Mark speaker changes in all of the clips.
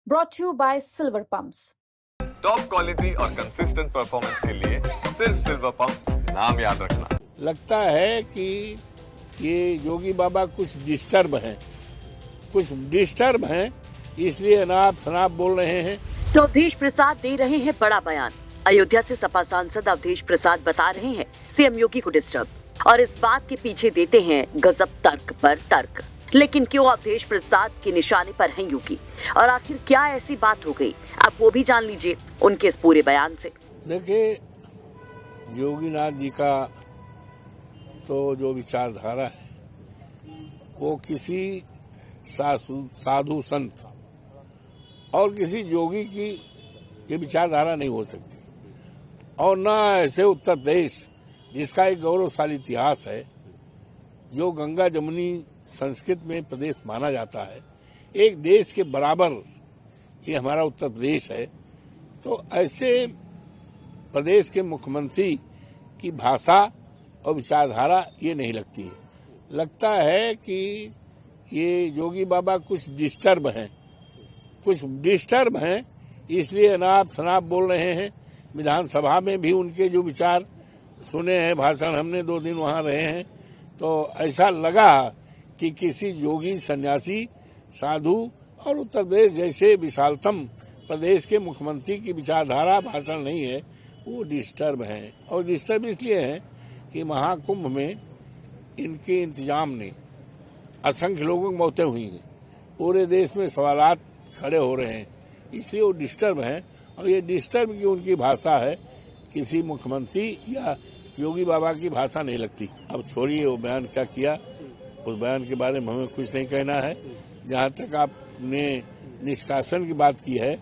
Speaker 1: brought to you by Silver Pumps.
Speaker 2: Top quality और consistent performance के लिए सिर्फ सिल्वर पंप नाम याद रखना।
Speaker 3: लगता है कि ये योगी बाबा कुछ डिस्टर्ब हैं, इसलिए अनाप शनाप बोल रहे हैं।
Speaker 4: तो अवधेश प्रसाद दे रहे हैं बड़ा बयान। अयोध्या से सपा सांसद अवधेश प्रसाद बता रहे हैं सीएम योगी को डिस्टर्ब, और इस बात के पीछे देते हैं गजब तर्क पर तर्क। लेकिन क्यों अवधेश प्रसाद के निशाने पर हैं योगी, और आखिर क्या ऐसी बात हो गई, आप वो भी जान लीजिए उनके इस पूरे बयान से।
Speaker 3: देखिए, योगीनाथ जी का तो जो विचारधारा है वो किसी साधु संत और किसी योगी की ये विचारधारा नहीं हो सकती, और न ऐसे उत्तर प्रदेश जिसका एक गौरवशाली इतिहास है, जो गंगा जमुनी संस्कृत में प्रदेश माना जाता है, एक देश के बराबर ये हमारा उत्तर प्रदेश है। तो ऐसे प्रदेश के मुख्यमंत्री की भाषा और विचारधारा ये नहीं लगती है। लगता है कि ये योगी बाबा कुछ डिस्टर्ब हैं, इसलिए अनाप शनाप बोल रहे हैं। विधानसभा में भी उनके जो विचार सुने हैं, भाषण, हमने 2 दिन वहां रहे हैं, तो ऐसा लगा कि किसी योगी, सन्यासी, साधु और उत्तर प्रदेश जैसे विशालतम प्रदेश के मुख्यमंत्री की विचारधारा, भाषण नहीं है, वो डिस्टर्ब हैं। और डिस्टर्ब इसलिए हैं कि महाकुंभ में इनके इंतजाम ने असंख्य लोगों की मौतें हुई हैं, पूरे देश में सवालात खड़े हो रहे हैं, इसलिए वो डिस्टर्ब हैं। और ये डिस्टर्ब की उनकी भाषा है, किसी मुख्यमंत्री या योगी बाबा की भाषा नहीं लगती। अब छोड़िए वो बयान क्या किया, उस बयान के बारे में हमें कुछ नहीं कहना है। जहाँ तक आपने निष्कासन की बात की है,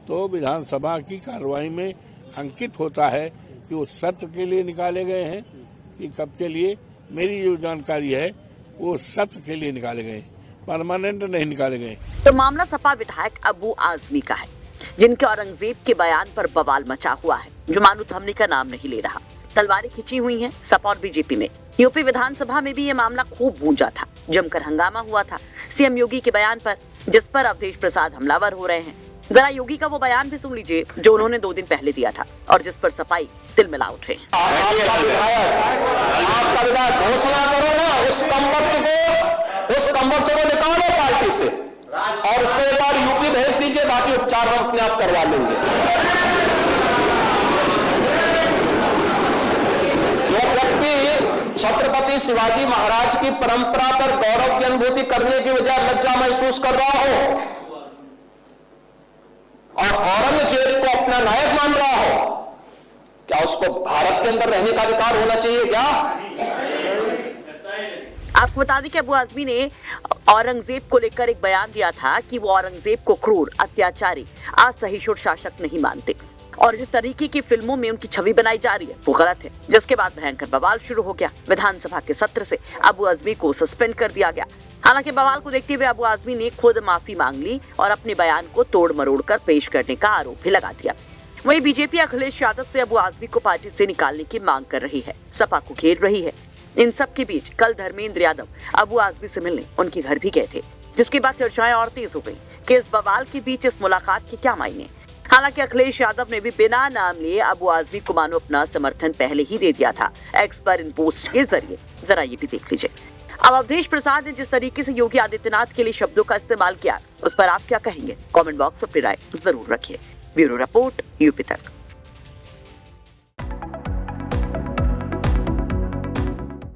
Speaker 3: तो विधानसभा की कार्रवाई में अंकित होता है कि वो सत्र के लिए निकाले गए हैं कि कब के लिए। मेरी जो जानकारी है वो सत्र के लिए निकाले गए, परमानेंट नहीं निकाले गए।
Speaker 4: तो मामला सपा विधायक अबू आजमी का है, जिनके औरंगजेब के बयान पर बवाल मचा हुआ है, जो मानो थमने का नाम नहीं ले रहा। तलवारें खिंची हुई हैं सपा और बीजेपी में। यूपी विधानसभा में भी ये मामला खूब गूंजा था, जमकर हंगामा हुआ था सीएम योगी के बयान पर, जिस पर अवधेश प्रसाद हमलावर हो रहे हैं। जरा योगी का वो बयान भी सुन लीजिए जो उन्होंने 2 दिन पहले दिया था, और जिस पर सपाई तिलमिला उठे।
Speaker 5: घोषणा करो ना, उस कमबख्त को निकालो पार्टी से, और उसको एक बार यूपी भेज दीजिए, बाकी उपचार हम अपने आप करवा लेंगे। जो व्यक्ति छत्रपति शिवाजी महाराज की परंपरा पर गौरव की अनुभूति करने की बजाय लज्जा महसूस कर रहा हो और औरंगजेब को अपना नायक मान रहा हो, क्या उसको भारत के अंदर रहने का अधिकार होना चाहिए क्या?
Speaker 4: आपको बता दें कि अबू आजमी ने औरंगजेब को लेकर एक बयान दिया था कि वो औरंगजेब को क्रूर, अत्याचारी, असहिष्णु शासक नहीं मानते, और जिस तरीके की फिल्मों में उनकी छवि बनाई जा रही है वो गलत है। जिसके बाद भयंकर बवाल शुरू हो गया। विधानसभा के सत्र से अबू आजमी को सस्पेंड कर दिया गया। हालांकि बवाल को देखते हुए अबू आजमी ने खुद माफी मांग ली और अपने बयान को तोड़ मरोड़ कर पेश करने का आरोप भी लगा दिया। वहीं बीजेपी अखिलेश यादव से अबू आजमी को पार्टी से निकालने की मांग कर रही है, सपा को घेर रही है। इन सब के बीच कल धर्मेंद्र यादव अबू आजमी से मिलने उनके घर भी गए थे, जिसके बाद चर्चाएं और तेज हो गई कि इस बवाल के बीच इस मुलाकात के क्या मायने। हालांकि अखिलेश यादव ने भी बिना नाम लिए अबू आजमी को मानो अपना समर्थन पहले ही दे दिया था एक्स पर इन पोस्ट के जरिए। जरा ये भी देख लीजिए। अब अवधेश प्रसाद ने जिस तरीके से योगी आदित्यनाथ के लिए शब्दों का इस्तेमाल किया, उस पर आप क्या कहेंगे? कमेंट बॉक्स में अपनी राय जरूर रखिए। ब्यूरो रिपोर्ट, यूपी तक।